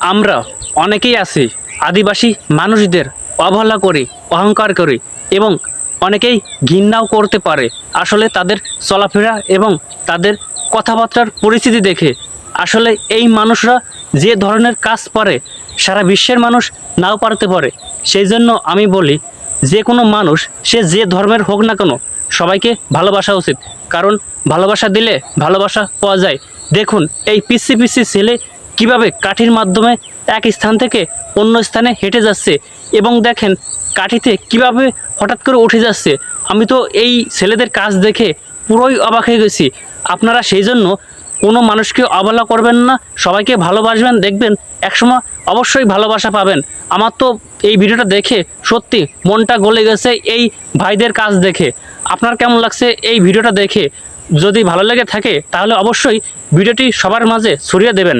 আমরা অনেকেই আছি আদিবাসী মানুষদের অবহেলা করি, অহংকার করি এবং অনেকেই ঘৃণাও করতে পারে। আসলে তাদের চলাফেরা এবং তাদের কথাবার্তার পরিস্থিতি দেখে আসলে এই মানুষরা যে ধরনের কাজ পারে সারা বিশ্বের মানুষ নাও পারতে পারে। সেই জন্য আমি বলি যে কোনো মানুষ সে যে ধর্মের হোক না কেন সবাইকে ভালোবাসা উচিত, কারণ ভালোবাসা দিলে ভালোবাসা পাওয়া যায়। দেখুন এই পিসি পিসি ছেলে কিভাবে কাঠির মাধ্যমে এক স্থান থেকে অন্য স্থানে হেঁটে যাচ্ছে এবং দেখেন কাঠিতে কিভাবে হঠাৎ করে উঠে যাচ্ছে। আমি তো এই ছেলেদের কাজ দেখে পুরোই অবাক হয়ে গেছি। আপনারা সেই জন্য কোনো মানুষকে অবহেলা করবেন না, সবাইকে ভালোবাসবেন, দেখবেন একসময় অবশ্যই ভালোবাসা পাবেন। আমার তো এই ভিডিওটা দেখে সত্যি মনটা গলে গেছে এই ভাইদের কাজ দেখে। আপনার কেমন লাগছে এই ভিডিওটা দেখে? যদি ভালো লেগে থাকে তাহলে অবশ্যই ভিডিওটি সবার মাঝে ছড়িয়ে দেবেন।